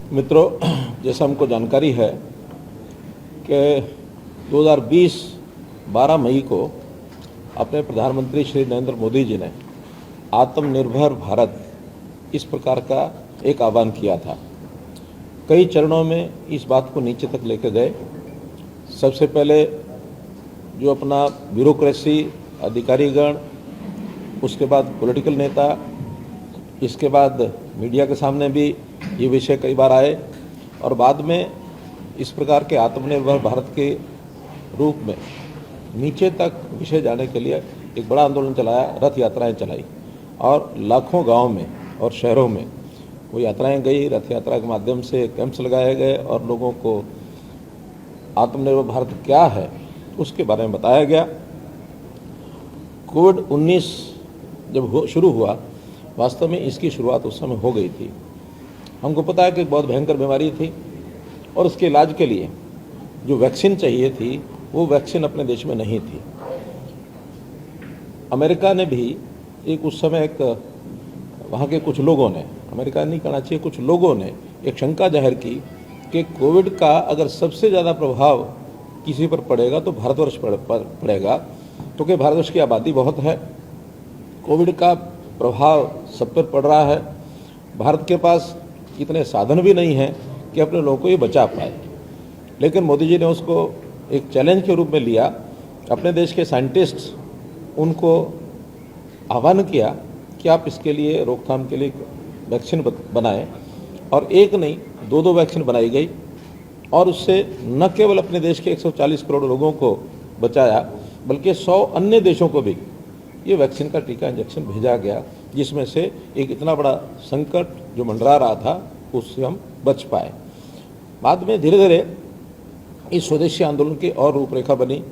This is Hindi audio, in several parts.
मित्रों, जैसा हमको जानकारी है कि 2020 12 मई को अपने प्रधानमंत्री श्री नरेंद्र मोदी जी ने आत्मनिर्भर भारत इस प्रकार का एक आह्वान किया था। कई चरणों में इस बात को नीचे तक लेकर गए। सबसे पहले जो अपना ब्यूरोक्रेसी, अधिकारीगण, उसके बाद पॉलिटिकल नेता, इसके बाद मीडिया के सामने भी ये विषय कई बार आए और बाद में इस प्रकार के आत्मनिर्भर भारत के रूप में नीचे तक विषय जाने के लिए एक बड़ा आंदोलन चलाया, रथ यात्राएं चलाई और लाखों गांव में और शहरों में वो यात्राएं गई। रथ यात्रा के माध्यम से कैंप्स लगाए गए और लोगों को आत्मनिर्भर भारत क्या है उसके बारे में बताया गया। कोविड-19 जब शुरू हुआ, वास्तव में इसकी शुरुआत उस समय हो गई थी। हमको पता है कि बहुत भयंकर बीमारी थी और उसके इलाज के लिए जो वैक्सीन चाहिए थी वो वैक्सीन अपने देश में नहीं थी। अमेरिका ने भी एक उस समय एक वहाँ के कुछ लोगों ने, अमेरिका नहीं कहना चाहिए, कुछ लोगों ने एक शंका जाहिर की कि कोविड का अगर सबसे ज़्यादा प्रभाव किसी पर पड़ेगा तो भारतवर्ष पर पड़ेगा, क्योंकि भारतवर्ष की आबादी बहुत है। कोविड का प्रभाव सब पर पड़ रहा है। भारत के पास इतने साधन भी नहीं हैं कि अपने लोगों को ये बचा पाए। लेकिन मोदी जी ने उसको एक चैलेंज के रूप में लिया। अपने देश के साइंटिस्ट उनको आह्वान किया कि आप इसके लिए रोकथाम के लिए वैक्सीन बनाएं और एक नहीं 2-2 वैक्सीन बनाई गई और उससे न केवल अपने देश के 140 करोड़ लोगों को बचाया बल्कि 100 अन्य देशों को भी ये वैक्सीन का टीका इंजेक्शन भेजा गया, जिसमें से एक इतना बड़ा संकट जो मंडरा रहा था उससे हम बच पाए। बाद में धीरे धीरे इस स्वदेशी आंदोलन की और रूपरेखा बनी,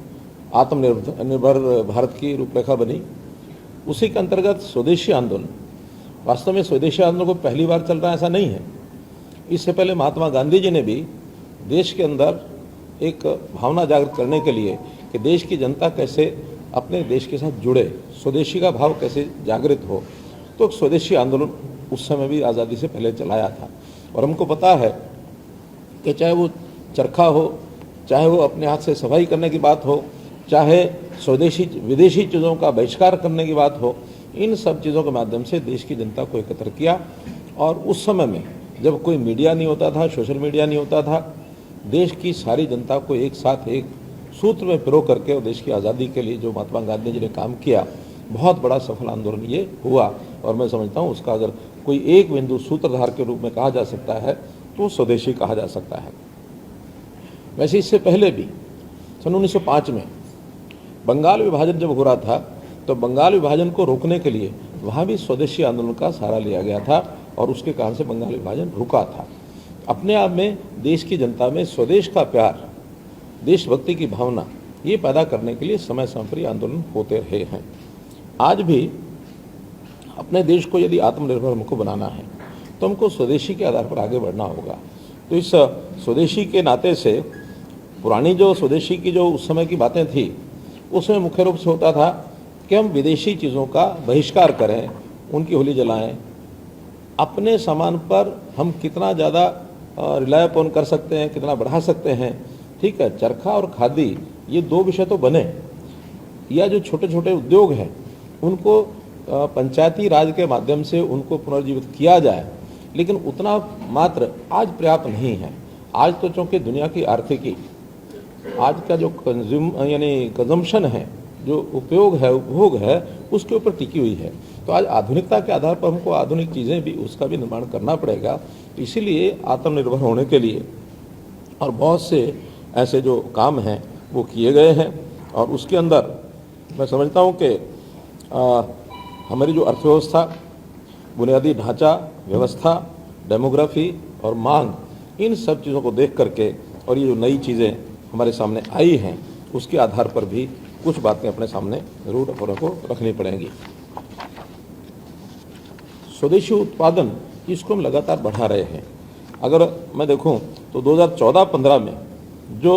आत्मनिर्भर भारत की रूपरेखा बनी। उसी के अंतर्गत स्वदेशी आंदोलन, वास्तव में स्वदेशी आंदोलन को पहली बार चल रहा है ऐसा नहीं है। इससे पहले महात्मा गांधी जी ने भी देश के अंदर एक भावना जागृत करने के लिए कि देश की जनता कैसे अपने देश के साथ जुड़े, स्वदेशी का भाव कैसे जागृत हो, तो स्वदेशी आंदोलन उस समय भी आज़ादी से पहले चलाया था। और हमको पता है कि चाहे वो चरखा हो, चाहे वो अपने हाथ से सफाई करने की बात हो, चाहे स्वदेशी विदेशी चीज़ों का बहिष्कार करने की बात हो, इन सब चीज़ों के माध्यम से देश की जनता को एकत्र किया। और उस समय में जब कोई मीडिया नहीं होता था, सोशल मीडिया नहीं होता था, देश की सारी जनता को एक साथ एक सूत्र में पिरो करके और देश की आज़ादी के लिए जो महात्मा गांधी जी ने काम किया, बहुत बड़ा सफल आंदोलन ये हुआ। और मैं समझता हूँ उसका अगर कोई एक बिंदु सूत्रधार के रूप में कहा जा सकता है तो स्वदेशी कहा जा सकता है। वैसे इससे पहले भी सन 1905 में बंगाल विभाजन जब हो रहा था तो बंगाल विभाजन को रोकने के लिए वहाँ भी स्वदेशी आंदोलन का सहारा लिया गया था और उसके कारण से बंगाल विभाजन रुका था। अपने आप में देश की जनता में स्वदेश का प्यार, देशभक्ति की भावना ये पैदा करने के लिए समय समय पर आंदोलन होते रहे हैं। आज भी अपने देश को यदि आत्मनिर्भर हमको बनाना है तो हमको स्वदेशी के आधार पर आगे बढ़ना होगा। तो इस स्वदेशी के नाते से पुरानी जो स्वदेशी की जो उस समय की बातें थी, उसमें मुख्य रूप से होता था कि हम विदेशी चीज़ों का बहिष्कार करें, उनकी होली जलाएं, अपने सामान पर हम कितना ज़्यादा रिलाय अपॉन कर सकते हैं, कितना बढ़ा सकते हैं। ठीक है, चरखा और खादी ये 2 विषय तो बने, या जो छोटे छोटे उद्योग हैं उनको पंचायती राज के माध्यम से उनको पुनर्जीवित किया जाए, लेकिन उतना मात्र आज पर्याप्त नहीं है। आज तो चूँकि दुनिया की आर्थिकी, आज का जो कंजम्पशन है, जो उपयोग है, उपभोग है, उसके ऊपर टिकी हुई है। तो आज आधुनिकता के आधार पर हमको आधुनिक चीज़ें भी उसका भी निर्माण करना पड़ेगा। तो इसीलिए आत्मनिर्भर होने के लिए और बहुत से ऐसे जो काम हैं वो किए गए हैं। और उसके अंदर मैं समझता हूँ कि हमारी जो अर्थव्यवस्था, बुनियादी ढांचा, व्यवस्था, डेमोग्राफी और मांग, इन सब चीज़ों को देख करके और ये जो नई चीज़ें हमारे सामने आई हैं उसके आधार पर भी कुछ बातें अपने सामने जरूर अपनों को रखनी पड़ेंगी। स्वदेशी उत्पादन इसको हम लगातार बढ़ा रहे हैं। अगर मैं देखूं तो 2014-15 में जो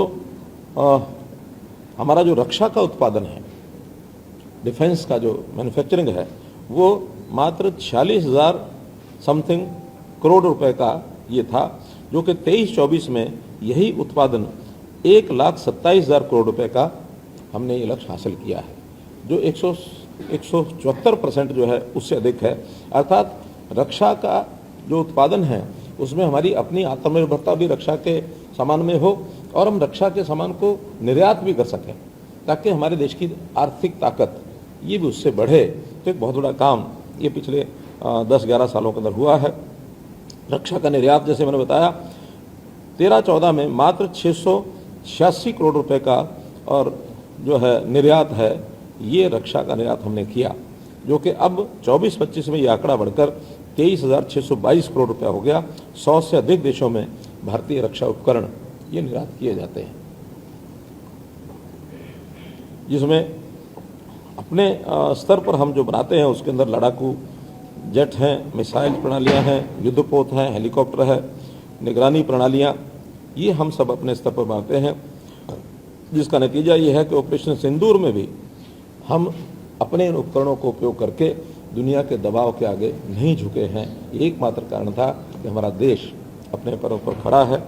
हमारा जो रक्षा का उत्पादन है, डिफेंस का जो मैन्युफैक्चरिंग है, वो मात्र 46,000 समथिंग करोड़ रुपए का ये था, जो कि 23-24 में यही उत्पादन 1,27,000 करोड़ रुपए का हमने ये लक्ष्य हासिल किया है, जो 174% जो है उससे अधिक है। अर्थात रक्षा का जो उत्पादन है उसमें हमारी अपनी आत्मनिर्भरता भी रक्षा के सामान में हो और हम रक्षा के सामान को निर्यात भी कर सकें, ताकि हमारे देश की आर्थिक ताकत ये भी उससे बढ़े। तो एक बहुत बड़ा काम ये पिछले 10-11 सालों के अंदर हुआ है। रक्षा का निर्यात, जैसे मैंने बताया, 13-14 में मात्र 686 करोड़ रुपए का और जो है निर्यात है, ये रक्षा का निर्यात हमने किया, जो कि अब 24-25 में ये आंकड़ा बढ़कर 23,622 करोड़ रुपया हो गया। 100 से अधिक देशों में भारतीय रक्षा उपकरण ये निर्यात किए जाते हैं, जिसमें अपने स्तर पर हम जो बनाते हैं उसके अंदर लड़ाकू जेट हैं, मिसाइल प्रणालियां हैं, युद्धपोत हैं, हेलीकॉप्टर है, निगरानी प्रणालियां, ये हम सब अपने स्तर पर बनाते हैं, जिसका नतीजा ये है कि ऑपरेशन सिंदूर में भी हम अपने इन उपकरणों को उपयोग करके दुनिया के दबाव के आगे नहीं झुके हैं। एकमात्र कारण था कि हमारा देश अपने पैरों पर खड़ा है।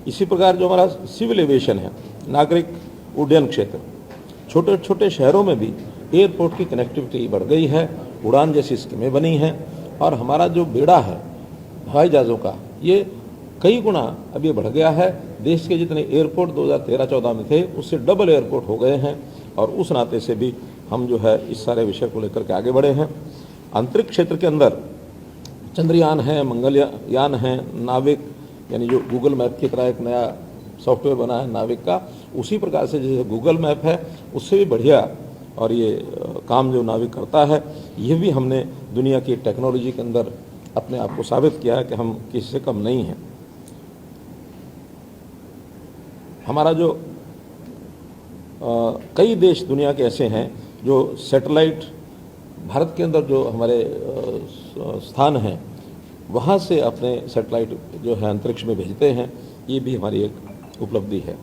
इसी प्रकार जो हमारा सिविल एविएशन है, नागरिक उड्डयन क्षेत्र, छोटे छोटे शहरों में भी एयरपोर्ट की कनेक्टिविटी बढ़ गई है, उड़ान जैसी स्कीमें बनी हैं और हमारा जो बेड़ा है हवाई जहाज़ों का, ये कई गुना अब ये बढ़ गया है। देश के जितने एयरपोर्ट 2013-14 में थे उससे डबल एयरपोर्ट हो गए हैं और उस नाते से भी हम जो है इस सारे विषय को लेकर के आगे बढ़े हैं। अंतरिक्ष क्षेत्र के अंदर चंद्रयान है, मंगलयान है, नाविक यानी जो गूगल मैप की तरह एक नया सॉफ्टवेयर बना है नाविक का, उसी प्रकार से जैसे गूगल मैप है उससे भी बढ़िया और ये काम जो नाविक करता है, ये भी हमने दुनिया की टेक्नोलॉजी के अंदर अपने आप को साबित किया है कि हम किसी से कम नहीं हैं। हमारा जो कई देश दुनिया के ऐसे हैं जो सैटेलाइट भारत के अंदर जो हमारे स्थान हैं वहाँ से अपने सैटेलाइट जो है अंतरिक्ष में भेजते हैं, ये भी हमारी एक उपलब्धि है।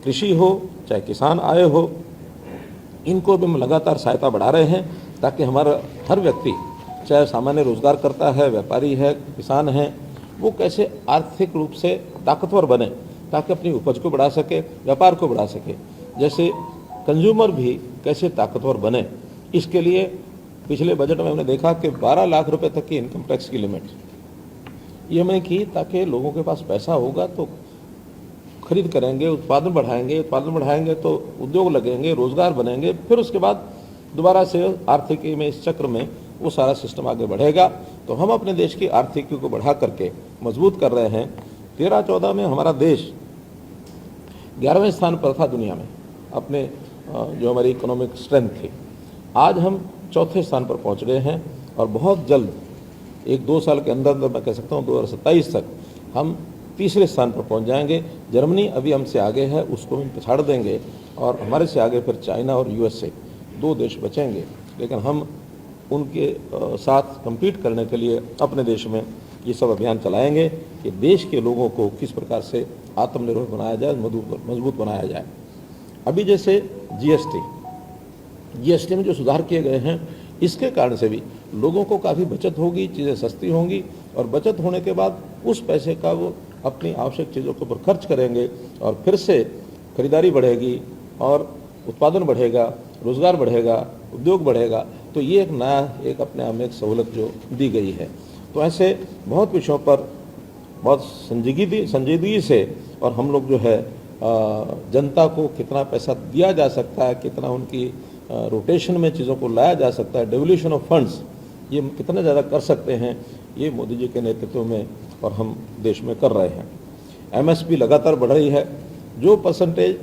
कृषि हो चाहे किसान आय हो, इनको भी हम लगातार सहायता बढ़ा रहे हैं ताकि हमारा हर व्यक्ति, चाहे सामान्य रोजगार करता है, व्यापारी है, किसान है, वो कैसे आर्थिक रूप से ताकतवर बने ताकि अपनी उपज को बढ़ा सके, व्यापार को बढ़ा सके। जैसे कंज्यूमर भी कैसे ताकतवर बने, इसके लिए पिछले बजट में हमने देखा कि 12 लाख रुपए तक की इनकम टैक्स की लिमिट ये हमने की ताकि लोगों के पास पैसा होगा तो खरीद करेंगे, उत्पादन बढ़ाएंगे तो उद्योग लगेंगे, रोजगार बनेंगे, फिर उसके बाद दोबारा से आर्थिकी में इस चक्र में वो सारा सिस्टम आगे बढ़ेगा। तो हम अपने देश की आर्थिकी को बढ़ा करके मजबूत कर रहे हैं। 13-14 में हमारा देश 11वें स्थान पर था दुनिया में अपने जो हमारी इकोनॉमिक स्ट्रेंथ थी। आज हम चौथे स्थान पर पहुंच गए हैं और बहुत जल्द 1-2 साल के अंदर मैं कह सकता हूं 2027 तक हम तीसरे स्थान पर पहुंच जाएंगे। जर्मनी अभी हमसे आगे है, उसको हम पछाड़ देंगे और हमारे से आगे फिर चाइना और यूएसए 2 देश बचेंगे। लेकिन हम उनके साथ कम्पीट करने के लिए अपने देश में ये सब अभियान चलाएंगे कि देश के लोगों को किस प्रकार से आत्मनिर्भर बनाया जाए, मजबूत बनाया जाए। अभी जैसे जीएसटी में जो सुधार किए गए हैं, इसके कारण से भी लोगों को काफ़ी बचत होगी, चीज़ें सस्ती होंगी और बचत होने के बाद उस पैसे का वो अपनी आवश्यक चीज़ों के ऊपर खर्च करेंगे और फिर से खरीदारी बढ़ेगी और उत्पादन बढ़ेगा, रोजगार बढ़ेगा, उद्योग बढ़ेगा। तो ये एक नया एक अपने आप में एक सहूलत जो दी गई है। तो ऐसे बहुत विषयों पर बहुत संजीदगी से और हम लोग जो है जनता को कितना पैसा दिया जा सकता है, कितना उनकी रोटेशन में चीज़ों को लाया जा सकता है, डेवल्यूशन ऑफ फंड्स ये कितना ज़्यादा कर सकते हैं, ये मोदी जी के नेतृत्व में और हम देश में कर रहे हैं। एमएसपी लगातार बढ़ रही है। जो परसेंटेज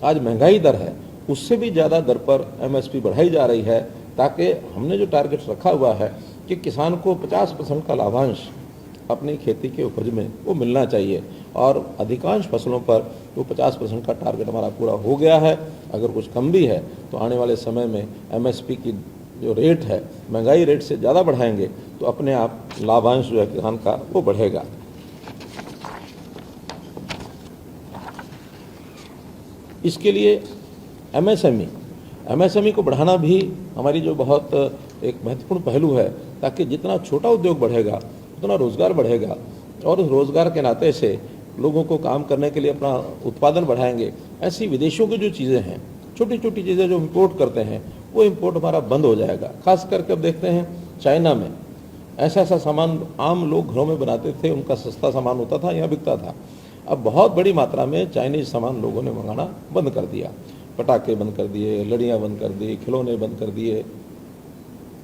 आज महंगाई दर है उससे भी ज़्यादा दर पर एमएसपी बढ़ाई जा रही है, ताकि हमने जो टारगेट रखा हुआ है कि किसान को 50% का लाभांश अपनी खेती के उपज में वो मिलना चाहिए और अधिकांश फसलों पर वो 50% का टारगेट हमारा पूरा हो गया है। अगर कुछ कम भी है तो आने वाले समय में एमएसपी की जो रेट है महंगाई रेट से ज़्यादा बढ़ाएंगे तो अपने आप लाभांश जो है किसान का वो बढ़ेगा। इसके लिए एमएसएमई को बढ़ाना भी हमारी जो बहुत एक महत्वपूर्ण पहलू है, ताकि जितना छोटा उद्योग बढ़ेगा उतना रोजगार बढ़ेगा, और उस रोज़गार के नाते से लोगों को काम करने के लिए अपना उत्पादन बढ़ाएंगे। ऐसी विदेशों की जो चीज़ें हैं, छोटी छोटी चीज़ें जो इम्पोर्ट करते हैं, वो इम्पोर्ट हमारा बंद हो जाएगा। खास करके अब देखते हैं चाइना में ऐसा सामान आम लोग घरों में बनाते थे, उनका सस्ता सामान होता था, यहाँ बिकता था। अब बहुत बड़ी मात्रा में चाइनीज सामान लोगों ने मंगाना बंद कर दिया। पटाखे बंद कर दिए, लड़ियाँ बंद कर दी, खिलौने बंद कर दिए।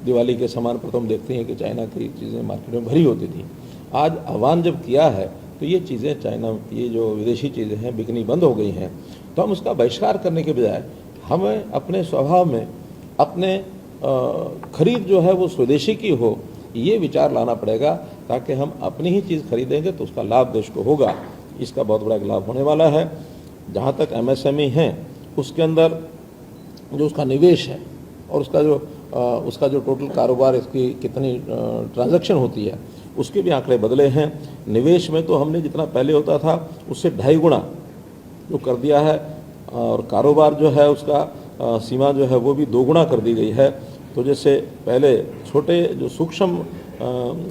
दिवाली के सामान पर तो हम देखते हैं कि चाइना की चीज़ें मार्केट में भरी होती थी। आज आह्वान जब किया है तो ये चीज़ें चाइना, ये जो विदेशी चीज़ें हैं बिकनी बंद हो गई हैं। तो हम उसका बहिष्कार करने के बजाय हमें अपने स्वभाव में अपने खरीद जो है वो स्वदेशी की हो, ये विचार लाना पड़ेगा, ताकि हम अपनी ही चीज़ खरीदेंगे तो उसका लाभ देश को होगा। इसका बहुत बड़ा लाभ होने वाला है। जहाँ तक MSME हैं, उसके अंदर जो उसका निवेश है और उसका जो टोटल कारोबार, इसकी कितनी ट्रांजैक्शन होती है, उसके भी आंकड़े बदले हैं। निवेश में तो हमने जितना पहले होता था उससे 2.5 गुना जो कर दिया है, और कारोबार जो है उसका सीमा जो है वो भी 2 गुना कर दी गई है। तो जैसे पहले छोटे जो सूक्ष्म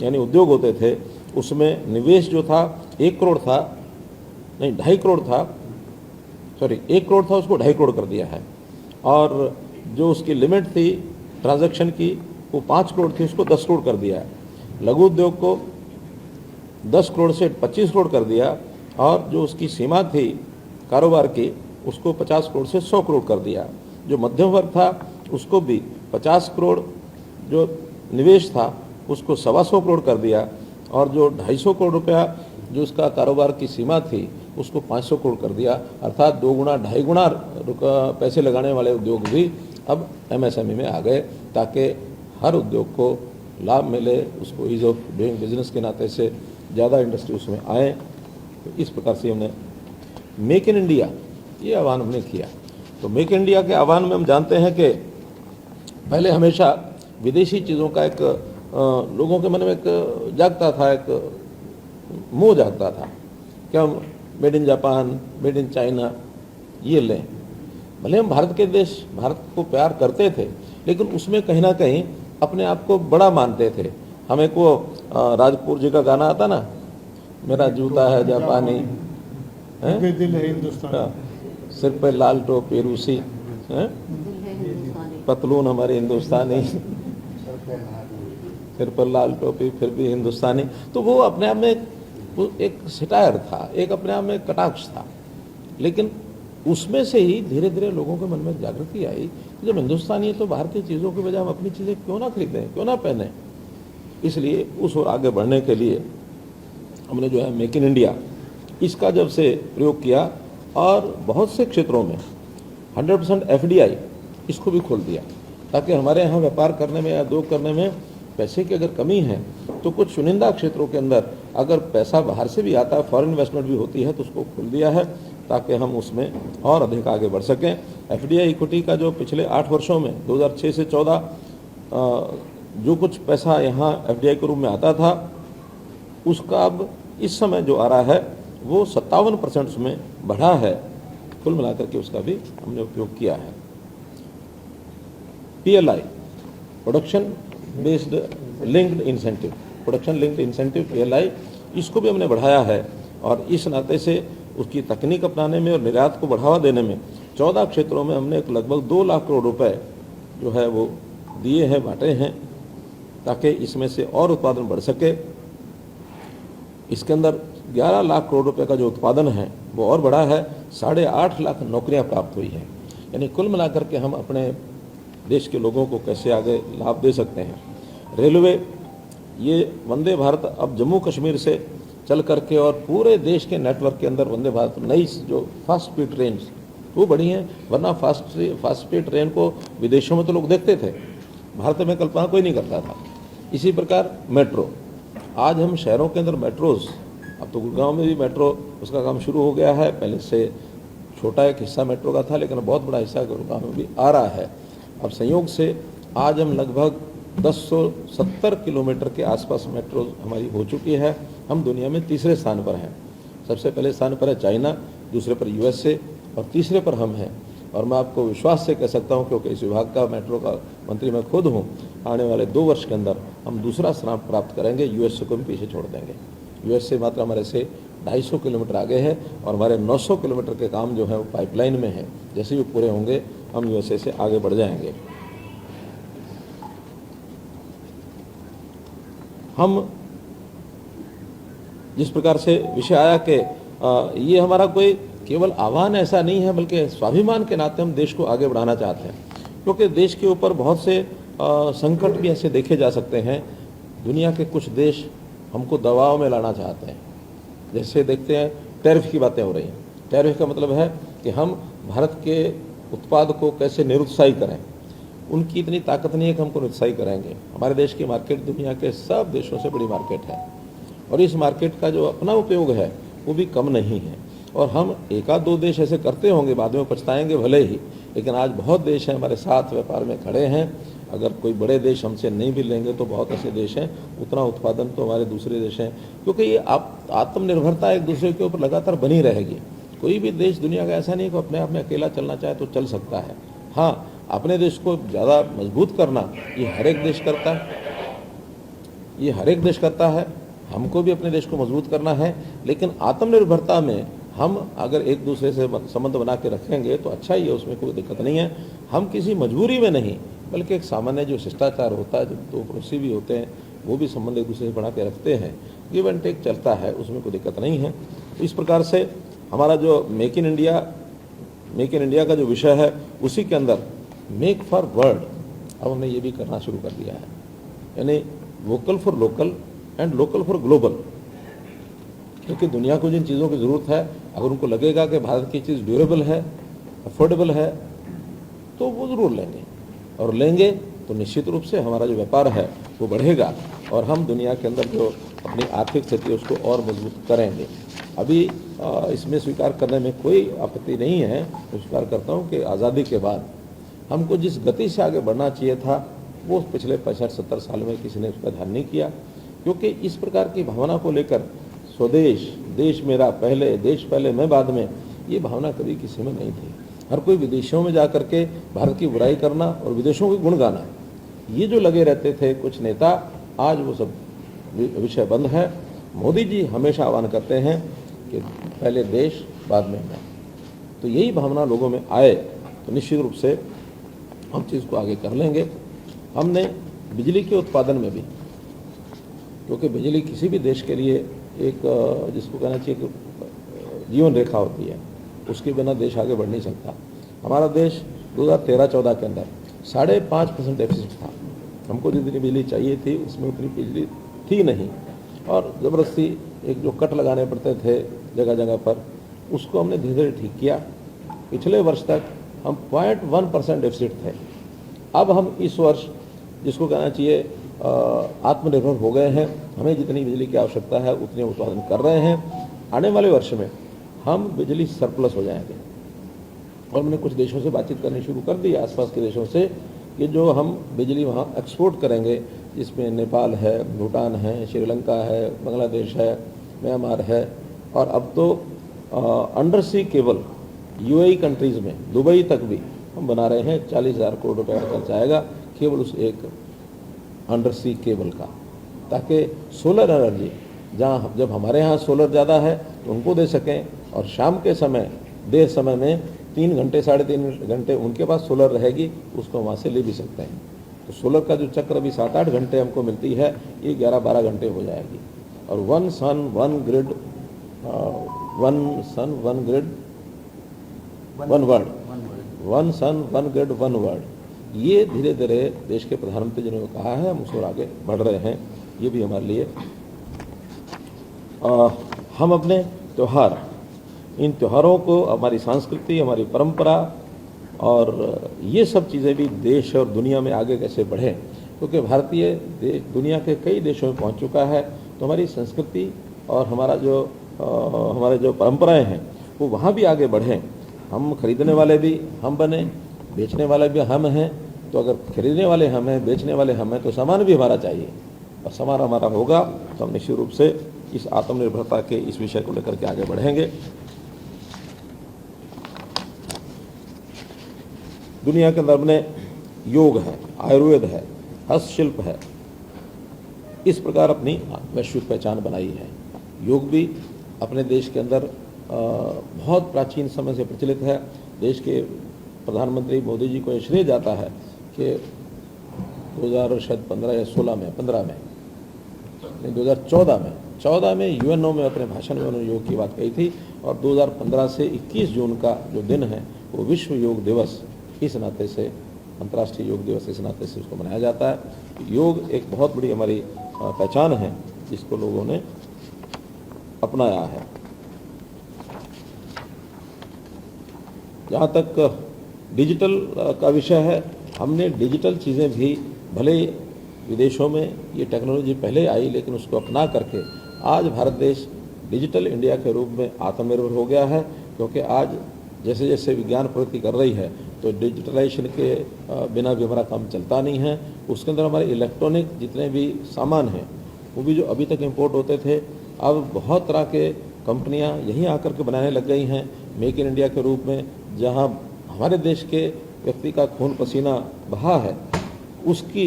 यानी उद्योग होते थे, उसमें निवेश जो था 1 करोड़ था, नहीं 2.5 करोड़ था, सॉरी 1 करोड़ था, उसको 2.5 करोड़ कर दिया है। और जो उसकी लिमिट थी ट्रांजैक्शन की वो 5 करोड़ थी, उसको 10 करोड़ कर दिया है। लघु उद्योग को 10 करोड़ से 25 करोड़ कर दिया, और जो उसकी सीमा थी कारोबार की उसको 50 करोड़ से 100 करोड़ कर दिया। जो मध्यम वर्ग था उसको भी 50 करोड़ जो निवेश था उसको 125 करोड़ कर दिया, और जो 250 करोड़ रुपया जो उसका कारोबार की सीमा थी उसको 500 करोड़ कर दिया। अर्थात 2 गुना 2.5 गुना पैसे लगाने वाले उद्योग भी अब MSME में आ गए, ताकि हर उद्योग को लाभ मिले, उसको ईज़ ऑफ डूइंग बिजनेस के नाते से ज़्यादा इंडस्ट्री उसमें आए। तो इस प्रकार से हमने मेक इन इंडिया ये आह्वान हमने किया। तो मेक इन इंडिया के आह्वान में हम जानते हैं कि पहले हमेशा विदेशी चीज़ों का एक लोगों के मन में एक जागता था, एक मोह जागता था कि हम made in Japan, made in China ये लें। भले हम भारत को प्यार करते थे, लेकिन उसमें कहीं ना कहीं अपने आप को बड़ा मानते थे। हमें को राजपूर जी का गाना आता ना, मेरा जूता है जापानी, दिल है हिंदुस्तानी, सिर पे लाल टोपी रूसी, पतलून हमारी हिंदुस्तानी, सिर पर लाल टोपी फिर भी हिंदुस्तानी। तो वो अपने आप में एक सटायर था, एक अपने आप में कटाक्ष था। लेकिन उसमें से ही धीरे धीरे लोगों के मन में जागृति आई कि जब हिंदुस्तानी है तो भारतीय चीज़ों के बजाय हम अपनी चीज़ें क्यों ना खरीदें, क्यों ना पहने। इसलिए उस ओर आगे बढ़ने के लिए हमने जो है मेक इन इंडिया इसका जब से प्रयोग किया, और बहुत से क्षेत्रों में 100% FDI इसको भी खोल दिया, ताकि हमारे यहाँ व्यापार करने में या उद्योग करने में पैसे की अगर कमी है तो कुछ चुनिंदा क्षेत्रों के अंदर अगर पैसा बाहर से भी आता है, फॉरेन इन्वेस्टमेंट भी होती है, तो उसको खोल दिया है ताकि हम उसमें और अधिक आगे बढ़ सकें। FDI इक्विटी का जो पिछले 8 वर्षों में 2006 से 14 जो कुछ पैसा यहाँ FDI के रूप में आता था, उसका अब इस समय जो आ रहा है वो 57% उसमें बढ़ा है। कुल मिलाकर के उसका भी हमने उपयोग किया है। PLI production based linked incentive, production linked incentive PLI, इसको भी हमने बढ़ाया है, और इस नाते से उसकी तकनीक अपनाने में और निर्यात को बढ़ावा देने में 14 क्षेत्रों में हमने लगभग 2 लाख करोड़ रुपए जो है वो दिए हैं, बांटे हैं, ताकि इसमें से और उत्पादन बढ़ सके। इसके अंदर 11 लाख करोड़ रुपए का जो उत्पादन है वो और बढ़ा है, 8.5 लाख नौकरियां प्राप्त हुई हैं। यानी कुल मिलाकर के हम अपने देश के लोगों को कैसे आगे लाभ दे सकते हैं। रेलवे, ये वंदे भारत अब जम्मू कश्मीर से चल करके और पूरे देश के नेटवर्क के अंदर वंदे भारत नई जो फास्ट स्पीड ट्रेन वो बढ़ी हैं, वरना फास्ट स्पीड ट्रेन को विदेशों में तो लोग देखते थे, भारत में कल्पना कोई नहीं करता था। इसी प्रकार मेट्रो, आज हम शहरों के अंदर मेट्रोज, अब तो गुड़गांव में भी मेट्रो उसका काम शुरू हो गया है। पहले से छोटा एक हिस्सा मेट्रो का था, लेकिन बहुत बड़ा हिस्सा गुड़गांव में भी आ रहा है। अब संयोग से आज हम लगभग 1070 किलोमीटर के आसपास मेट्रो हमारी हो चुकी है। हम दुनिया में तीसरे स्थान पर हैं। सबसे पहले स्थान पर है चाइना, दूसरे पर USA और तीसरे पर हम हैं। और मैं आपको विश्वास से कह सकता हूं, क्योंकि इस विभाग का मेट्रो का मंत्री मैं खुद हूं, आने वाले 2 वर्ष के अंदर हम दूसरा स्थान प्राप्त करेंगे, USA को भी पीछे छोड़ देंगे। यूएसए मात्र हमारे से 250 किलोमीटर आगे है और हमारे 900 किलोमीटर के काम जो है वो पाइपलाइन में है। जैसे ही वो पूरे होंगे हम यूएसए से आगे बढ़ जाएंगे। हम जिस प्रकार से विषय आया कि ये हमारा कोई केवल आह्वान ऐसा नहीं है, बल्कि स्वाभिमान के नाते हम देश को आगे बढ़ाना चाहते हैं, क्योंकि देश के ऊपर बहुत से संकट भी ऐसे देखे जा सकते हैं। दुनिया के कुछ देश हमको दबाव में लाना चाहते हैं। जैसे देखते हैं टैरिफ की बातें हो रही हैं। टैरिफ का मतलब है कि हम भारत के उत्पाद को कैसे निरुत्साही करें। उनकी इतनी ताकत नहीं है कि हमको निरुत्साही करेंगे। हमारे देश की मार्केट दुनिया के सब देशों से बड़ी मार्केट है और इस मार्केट का जो अपना उपयोग है वो भी कम नहीं है। और हम एक आध दो देश ऐसे करते होंगे, बाद में पछताएंगे भले ही, लेकिन आज बहुत देश हैं हमारे साथ व्यापार में खड़े हैं। अगर कोई बड़े देश हमसे नहीं भी लेंगे तो बहुत ऐसे देश हैं, उतना उत्पादन तो हमारे दूसरे देश हैं, क्योंकि ये आत्मनिर्भरता एक दूसरे के ऊपर लगातार बनी रहेगी। कोई भी देश दुनिया का ऐसा नहीं कि अपने आप में अकेला चलना चाहे तो चल सकता है। हाँ, अपने देश को ज़्यादा मजबूत करना ये हर एक देश करता है, ये हर एक देश करता है। हमको भी अपने देश को मजबूत करना है, लेकिन आत्मनिर्भरता में हम अगर एक दूसरे से संबंध बना के रखेंगे तो अच्छा ही है, उसमें कोई दिक्कत नहीं है। हम किसी मजबूरी में नहीं, बल्कि एक सामान्य जो शिष्टाचार होता है, जो दो पड़ोसी भी होते हैं वो भी संबंध एक दूसरे से बना के रखते हैं, गिव एंड टेक चलता है, उसमें कोई दिक्कत नहीं है। इस प्रकार से हमारा जो मेक इन इंडिया का जो विषय है, उसी के अंदर मेक फॉर वर्ल्ड अब हमने ये भी करना शुरू कर दिया है, यानी vocal for local and local for global. क्योंकि दुनिया को जिन चीज़ों की ज़रूरत है, अगर उनको लगेगा कि भारत की चीज़ ड्यूरेबल है, अफोर्डेबल है, तो वो ज़रूर लेंगे, और लेंगे तो निश्चित रूप से हमारा जो व्यापार है वो बढ़ेगा और हम दुनिया के अंदर जो अपनी आर्थिक स्थिति है उसको और मजबूत करेंगे। अभी इसमें स्वीकार करने में कोई आपत्ति नहीं है। मैं स्वीकार करता हूँ कि आज़ादी के बाद हमको जिस गति से आगे बढ़ना चाहिए था वो पिछले 65-70 साल में किसी ने उसका ध्यान नहीं किया, क्योंकि इस प्रकार की भावना को लेकर स्वदेश, देश मेरा पहले, देश पहले मैं बाद में, ये भावना कभी किसी में नहीं थी। हर कोई विदेशों में जा करके भारत की बुराई करना और विदेशों के गुण गाना, ये जो लगे रहते थे कुछ नेता, आज वो सब विषय बंद है। मोदी जी हमेशा आह्वान करते हैं कि पहले देश बाद में मैं। तो यही भावना लोगों में आए तो निश्चित रूप से हम चीज़ को आगे कर लेंगे। हमने बिजली के उत्पादन में भी, क्योंकि बिजली किसी भी देश के लिए एक जिसको कहना चाहिए कि जीवन रेखा होती है, उसके बिना देश आगे बढ़ नहीं सकता। हमारा देश 2013-14 के अंदर 5.5% डेफिसिट था। हमको जितनी बिजली चाहिए थी उसमें उतनी बिजली थी नहीं, और ज़बरदस्ती एक जो कट लगाने पड़ते थे जगह जगह पर, उसको हमने धीरे धीरे ठीक किया। पिछले वर्ष तक हम 0.1% डेफिसिट थे। अब हम इस वर्ष जिसको कहना चाहिए आत्मनिर्भर हो गए हैं। हमें जितनी बिजली की आवश्यकता है उतने उत्पादन कर रहे हैं। आने वाले वर्ष में हम बिजली सरप्लस हो जाएंगे, और हमने कुछ देशों से बातचीत करनी शुरू कर दी, आसपास के देशों से, कि जो हम बिजली वहाँ एक्सपोर्ट करेंगे, जिसमें नेपाल है, भूटान है, श्रीलंका है, बांग्लादेश है, म्यांमार है, और अब तो under sea cable UAE countries में, दुबई तक भी हम बना रहे हैं। 40,000 करोड़ रुपये का खर्च आएगा केवल उस एक अंडर सी केबल का, ताकि सोलर एनर्जी जहाँ, जब हमारे यहाँ सोलर ज़्यादा है तो उनको दे सकें, और शाम के समय देर समय में 3 घंटे 3.5 घंटे उनके पास सोलर रहेगी, उसको वहाँ से ले भी सकते हैं। तो सोलर का जो चक्र अभी 7-8 घंटे हमको मिलती है, ये 11-12 घंटे हो जाएगी। और one sun one grid, one sun one grid one world, one sun one grid one world, ये धीरे धीरे देश के प्रधानमंत्री जी ने कहा है, हम उस ओर आगे बढ़ रहे हैं। ये भी हमारे लिए हम अपने त्यौहार, इन त्योहारों को, हमारी संस्कृति, हमारी परंपरा और ये सब चीज़ें भी देश और दुनिया में आगे कैसे बढ़ें, क्योंकि भारतीय देश दुनिया के कई देशों में पहुंच चुका है। तो हमारी संस्कृति और हमारे जो परंपराएं हैं वो वहाँ भी आगे बढ़ें। हम खरीदने वाले भी हम बने, बेचने वाले भी हम हैं। तो अगर खरीदने वाले हम हैं, बेचने वाले हम हैं, तो सामान भी हमारा चाहिए, और सामान हमारा होगा तो हम निश्चित रूप से इस आत्मनिर्भरता के इस विषय को लेकर के आगे बढ़ेंगे। दुनिया के अंदर अपने योग है, आयुर्वेद है, हस्तशिल्प है, इस प्रकार अपनी वैश्विक पहचान बनाई है। योग भी अपने देश के अंदर बहुत प्राचीन समय से प्रचलित है। देश के प्रधानमंत्री मोदी जी को ये श्रेय जाता है कि 2015 या 2014 में यूएनओ में अपने भाषण में उन्होंने योग की बात कही थी। और 2015 से 21 जून का जो दिन है वो विश्व योग दिवस इस नाते से, अंतर्राष्ट्रीय योग दिवस इस नाते से उसको मनाया जाता है। योग एक बहुत बड़ी हमारी पहचान है जिसको लोगों ने अपनाया है। जहाँ तक डिजिटल का विषय है, हमने डिजिटल चीज़ें भी, भले विदेशों में ये टेक्नोलॉजी पहले आई लेकिन उसको अपना करके आज भारत देश डिजिटल इंडिया के रूप में आत्मनिर्भर हो गया है। क्योंकि आज जैसे जैसे विज्ञान प्रगति कर रही है तो डिजिटलाइजेशन के बिना भी हमारा काम चलता नहीं है। उसके अंदर हमारे इलेक्ट्रॉनिक जितने भी सामान हैं वो भी जो अभी तक इंपोर्ट होते थे, अब बहुत तरह के कंपनियां यहीं आकर के बनाने लग गई हैं मेक इन इंडिया के रूप में। जहां हमारे देश के व्यक्ति का खून पसीना बहा है, उसकी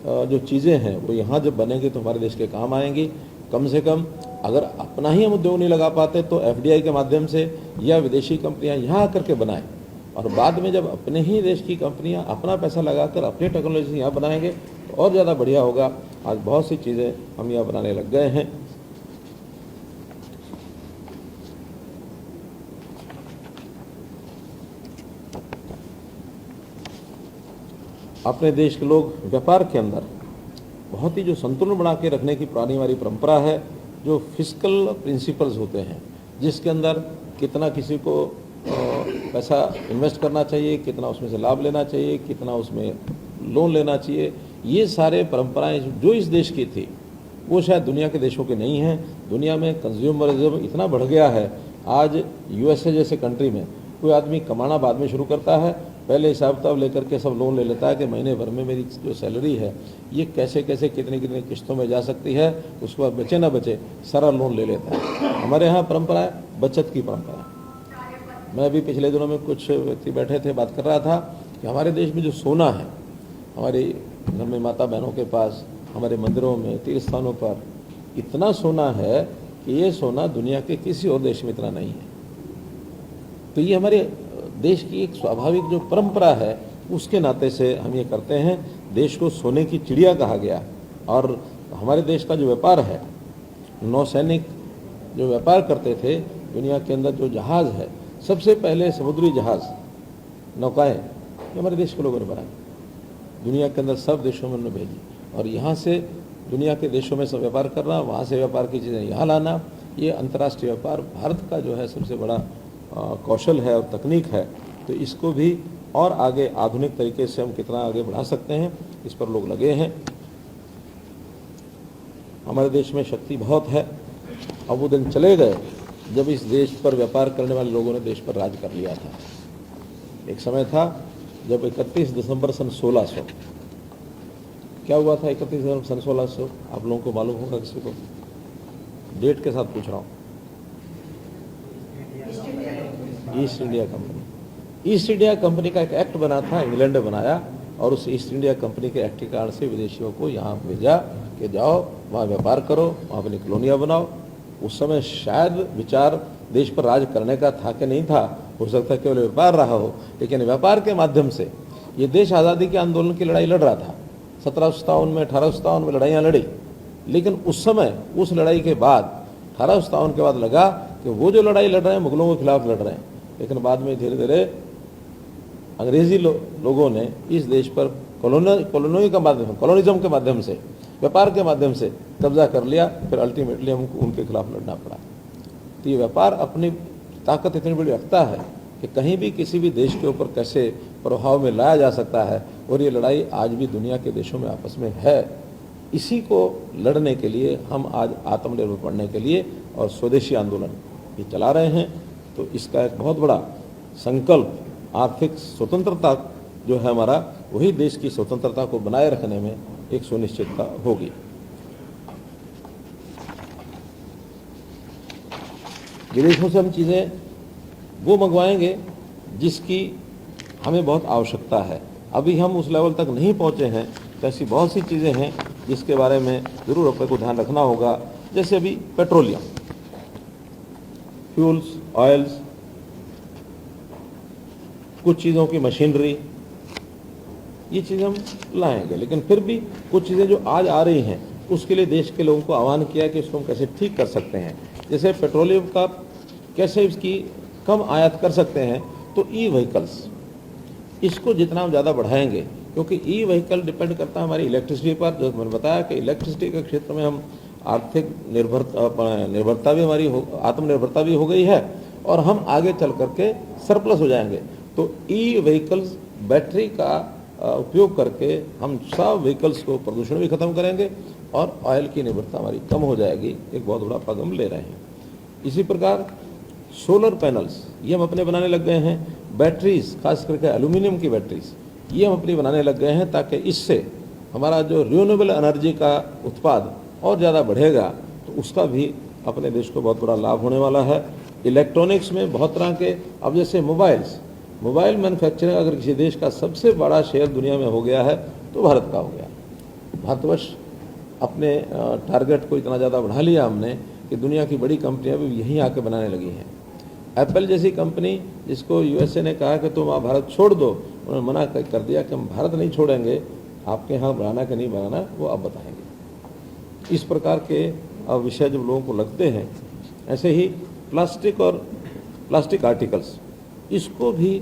जो चीज़ें हैं वो यहाँ जब बनेंगी तो हमारे देश के काम आएंगी। कम से कम अगर अपना ही हम उद्योग नहीं लगा पाते तो एफडीआई के माध्यम से या विदेशी कंपनियां यहाँ आकर के बनाएं, और बाद में जब अपने ही देश की कंपनियां अपना पैसा लगाकर अपनी टेक्नोलॉजी यहाँ बनाएंगे तो और ज़्यादा बढ़िया होगा। आज बहुत सी चीज़ें हम यहाँ बनाने लग गए हैं। अपने देश के लोग व्यापार के अंदर बहुत ही जो संतुलन बना के रखने की पुरानी हमारी परंपरा है, जो फिस्कल प्रिंसिपल्स होते हैं जिसके अंदर कितना किसी को पैसा इन्वेस्ट करना चाहिए, कितना उसमें से लाभ लेना चाहिए, कितना उसमें लोन लेना चाहिए, ये सारे परंपराएं जो इस देश की थी वो शायद दुनिया के देशों के नहीं हैं। दुनिया में कंज्यूमरिज्म इतना बढ़ गया है, आज यूएसए जैसे कंट्री में कोई आदमी कमाना बाद में शुरू करता है, पहले हिसाब किताब लेकर के सब लोन ले लेता है कि महीने भर में मेरी जो सैलरी है ये कैसे कैसे कितनी कितनी किस्तों में जा सकती है, उसके बाद बचे ना बचे सारा लोन ले लेता है। हमारे यहाँ परंपरा है बचत की परंपरा। मैं भी पिछले दिनों में कुछ व्यक्ति बैठे थे, बात कर रहा था कि हमारे देश में जो सोना है, हमारे घर में माता बहनों के पास, हमारे मंदिरों में, तीर्थ स्थानों पर इतना सोना है कि ये सोना दुनिया के किसी और देश में इतना नहीं है। तो ये हमारे देश की एक स्वाभाविक जो परंपरा है उसके नाते से हम ये करते हैं। देश को सोने की चिड़िया कहा गया। और हमारे देश का जो व्यापार है, नौसैनिक जो व्यापार करते थे दुनिया के अंदर, जो जहाज़ है, सबसे पहले समुद्री जहाज़ नौकाएं ये हमारे देश के लोगों ने बनाई, दुनिया के अंदर सब देशों में उन्होंने भेजी। और यहाँ से दुनिया के देशों में सब व्यापार करना, वहाँ से व्यापार की चीज़ें यहाँ लाना, ये अंतर्राष्ट्रीय व्यापार भारत का जो है सबसे बड़ा कौशल है और तकनीक है। तो इसको भी और आगे आधुनिक तरीके से हम कितना आगे बढ़ा सकते हैं, इस पर लोग लगे हैं। हमारे देश में शक्ति बहुत है। अब वो दिन चले गए जब इस देश पर व्यापार करने वाले लोगों ने देश पर राज कर लिया था। एक समय था जब 31 दिसंबर सन 1600, क्या हुआ था 31 दिसंबर सन 1600? आप लोगों को मालूम होगा, किसी को डेट के साथ पूछ रहा हूँ। East India company, east India company का एक एक्ट बना था, इंग्लैंड ने बनाया, और उस ईस्ट इंडिया कंपनी के एक्ट के कारण से विदेशियों को यहाँ भेजा कि जाओ वहाँ व्यापार करो, वहाँ अपनी कॉलोनियाँ बनाओ। उस समय शायद विचार देश पर राज करने का था कि नहीं था, हो सकता है केवल व्यापार रहा हो, लेकिन व्यापार के माध्यम से ये देश आज़ादी के आंदोलन की लड़ाई लड़ रहा था। 1757 में, 1857 में लड़ाइयाँ लड़ी, लेकिन उस समय उस लड़ाई के बाद 1857 के बाद लगा कि वो जो लड़ाई लड़ रहे हैं मुगलों के खिलाफ लड़ रहे हैं। लेकिन बाद में धीरे धीरे अंग्रेजी लोगों ने इस देश पर कॉलोनिज्म के माध्यम से, व्यापार के माध्यम से कब्जा कर लिया। फिर अल्टीमेटली हमको उनके खिलाफ लड़ना पड़ा। तो ये व्यापार अपनी ताकत इतनी बड़ी रखता है कि कहीं भी किसी भी देश के ऊपर कैसे प्रभाव में लाया जा सकता है, और ये लड़ाई आज भी दुनिया के देशों में आपस में है। इसी को लड़ने के लिए हम आज आत्मनिर्भर बनने के लिए और स्वदेशी आंदोलन ये चला रहे हैं। तो इसका एक बहुत बड़ा संकल्प, आर्थिक स्वतंत्रता जो है हमारा, वही देश की स्वतंत्रता को बनाए रखने में एक सुनिश्चितता होगी। विदेशों से हम चीज़ें वो मंगवाएंगे जिसकी हमें बहुत आवश्यकता है। अभी हम उस लेवल तक नहीं पहुंचे हैं, तो ऐसी बहुत सी चीज़ें हैं जिसके बारे में ज़रूर अपने को ध्यान रखना होगा। जैसे अभी पेट्रोलियम, फ्यूल्स, ऑयल्स, कुछ चीज़ों की मशीनरी, ये चीज़ हम लाएंगे। लेकिन फिर भी कुछ चीज़ें जो आज आ रही हैं उसके लिए देश के लोगों को आह्वान किया कि इसको हम कैसे ठीक कर सकते हैं। जैसे पेट्रोलियम का कैसे इसकी कम आयात कर सकते हैं, तो ई व्हीकल्स, इसको जितना हम ज़्यादा बढ़ाएंगे, क्योंकि ई व्हीकल डिपेंड करता है हमारी इलेक्ट्रिसिटी पर। जो मैंने बताया कि इलेक्ट्रिसिटी के क्षेत्र में हम आर्थिक निर्भरता भी हमारी आत्मनिर्भरता भी हो गई है और हम आगे चल करके सरप्लस हो जाएंगे। तो ई व्हीकल्स, बैटरी का उपयोग करके हम सब व्हीकल्स को प्रदूषण भी खत्म करेंगे और ऑयल की निर्भरता हमारी कम हो जाएगी। एक बहुत बड़ा कदम ले रहे हैं। इसी प्रकार सोलर पैनल्स ये हम अपने बनाने लग गए हैं। बैटरीज, खास करके एल्यूमिनियम की बैटरीज, ये हम अपनी बनाने लग गए हैं, ताकि इससे हमारा जो रिन्यूएबल एनर्जी का उत्पाद और ज़्यादा बढ़ेगा, तो उसका भी अपने देश को बहुत बड़ा लाभ होने वाला है। इलेक्ट्रॉनिक्स में बहुत तरह के, अब जैसे मोबाइल मैन्युफैक्चरिंग अगर किसी देश का सबसे बड़ा शेयर दुनिया में हो गया है तो भारत का हो गया। भारतवर्ष अपने टारगेट को इतना ज़्यादा बढ़ा लिया हमने कि दुनिया की बड़ी कंपनियां भी यहीं आके बनाने लगी हैं। एप्पल जैसी कंपनी, जिसको यूएसए ने कहा कि तुम भारत छोड़ दो, उन्होंने मना कर दिया कि हम भारत नहीं छोड़ेंगे, आपके यहाँ बनाना कि नहीं बनाना वो आप बताएंगे। इस प्रकार के विषय जब लोगों को लगते हैं, ऐसे ही प्लास्टिक और प्लास्टिक आर्टिकल्स, इसको भी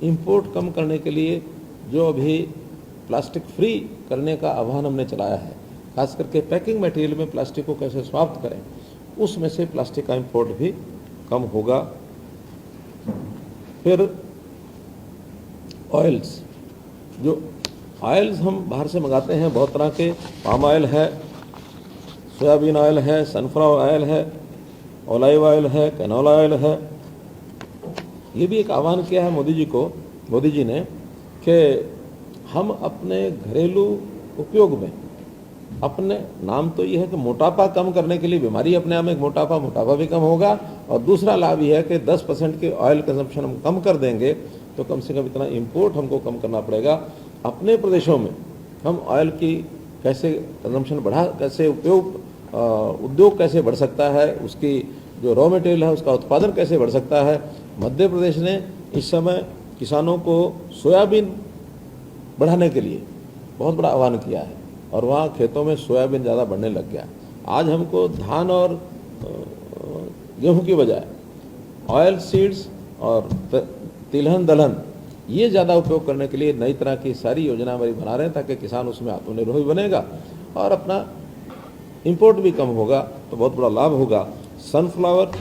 इंपोर्ट कम करने के लिए जो अभी प्लास्टिक फ्री करने का आह्वान हमने चलाया है, खास करके पैकिंग मटेरियल में प्लास्टिक को कैसे समाप्त करें, उसमें से प्लास्टिक का इंपोर्ट भी कम होगा। फिर ऑयल्स, जो ऑयल्स हम बाहर से मंगाते हैं बहुत तरह के, पाम ऑयल है, सोयाबीन ऑयल है, सनफ्लावर ऑयल है, ऑलिव ऑयल है, कैनोला ऑयल है। ये भी एक आह्वान किया है मोदी जी ने कि हम अपने घरेलू उपयोग में, अपने नाम तो ये है कि मोटापा कम करने के लिए, बीमारी अपने आप में मोटापा भी कम होगा, और दूसरा लाभ ये है कि 10% के ऑयल कंजम्पशन हम कम कर देंगे तो कम से कम इतना इंपोर्ट हमको कम करना पड़ेगा। अपने प्रदेशों में हम ऑयल की कैसे कंजम्पशन कैसे उद्योग कैसे बढ़ सकता है, उसकी जो रॉ मटेरियल है उसका उत्पादन कैसे बढ़ सकता है। मध्य प्रदेश ने इस समय किसानों को सोयाबीन बढ़ाने के लिए बहुत बड़ा आह्वान किया है और वहाँ खेतों में सोयाबीन ज़्यादा बढ़ने लग गया। आज हमको धान और गेहूं की बजाय ऑयल सीड्स और तिलहन दलहन ये ज़्यादा उपयोग करने के लिए नई तरह की सारी योजना हमारी बना रहे हैं, ताकि किसान उसमें आत्मनिर्भर भी बनेगा और अपना इंपोर्ट भी कम होगा, तो बहुत बड़ा लाभ होगा। सनफ्लावर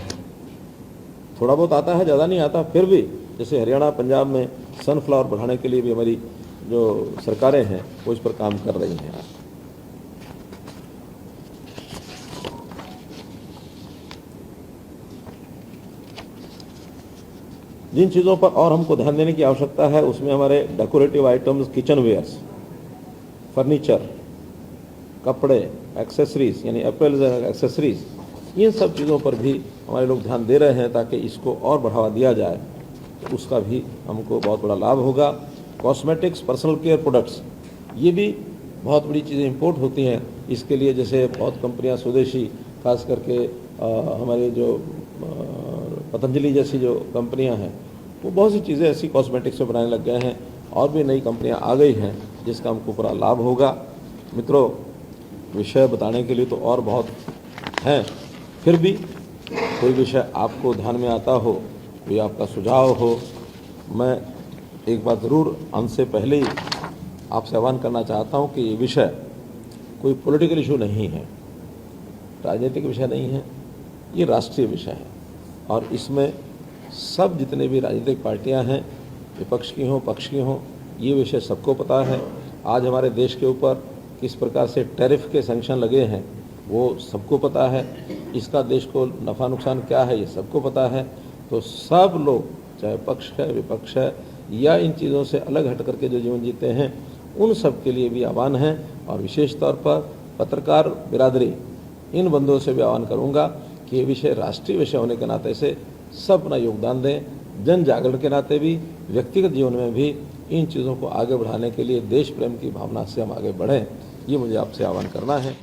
थोड़ा बहुत आता है, ज़्यादा नहीं आता, फिर भी जैसे हरियाणा पंजाब में सनफ्लावर बढ़ाने के लिए भी हमारी जो सरकारें हैं वो इस पर काम कर रही हैं। जिन चीज़ों पर और हमको ध्यान देने की आवश्यकता है उसमें हमारे decorative items, kitchen wares, furniture, कपड़े, एक्सेसरीज यानी एपल्स एंड एक्सेसरीज, इन सब चीज़ों पर भी हमारे लोग ध्यान दे रहे हैं ताकि इसको और बढ़ावा दिया जाए, तो उसका भी हमको बहुत बड़ा लाभ होगा। कॉस्मेटिक्स, पर्सनल केयर प्रोडक्ट्स, ये भी बहुत बड़ी चीज़ें इंपोर्ट होती हैं। इसके लिए जैसे बहुत कंपनियां स्वदेशी, खास करके हमारे जो पतंजलि जैसी जो कंपनियां हैं वो बहुत सी चीज़ें ऐसी कॉस्मेटिक्स में बनाने लग गए हैं और भी नई कंपनियां आ गई हैं जिसका हमको पूरा लाभ होगा। मित्रों, विषय बताने के लिए तो और बहुत हैं, फिर भी कोई विषय आपको ध्यान में आता हो, कोई आपका सुझाव हो, मैं एक बात ज़रूर अंत से पहले ही आपसे आह्वान करना चाहता हूं कि ये विषय कोई पॉलिटिकल इशू नहीं है, राजनीतिक विषय नहीं है, ये राष्ट्रीय विषय है और इसमें सब जितने भी राजनीतिक पार्टियां हैं, विपक्ष की हों पक्ष की हों, ये विषय सबको पता है। आज हमारे देश के ऊपर किस प्रकार से टैरिफ के सैंक्शन लगे हैं वो सबको पता है, इसका देश को नफ़ा नुकसान क्या है ये सबको पता है। तो सब लोग, चाहे पक्ष है विपक्ष है या इन चीज़ों से अलग हट करके जो जीवन जीते हैं, उन सब के लिए भी आह्वान है और विशेष तौर पर पत्रकार बिरादरी, इन बंधुओं से भी आह्वान करूँगा कि ये विषय राष्ट्रीय विषय होने के नाते से सब अपना योगदान दें, जन जागरण के नाते भी, व्यक्तिगत जीवन में भी इन चीज़ों को आगे बढ़ाने के लिए देश प्रेम की भावना से हम आगे बढ़ें, ये मुझे आपसे आह्वान करना है।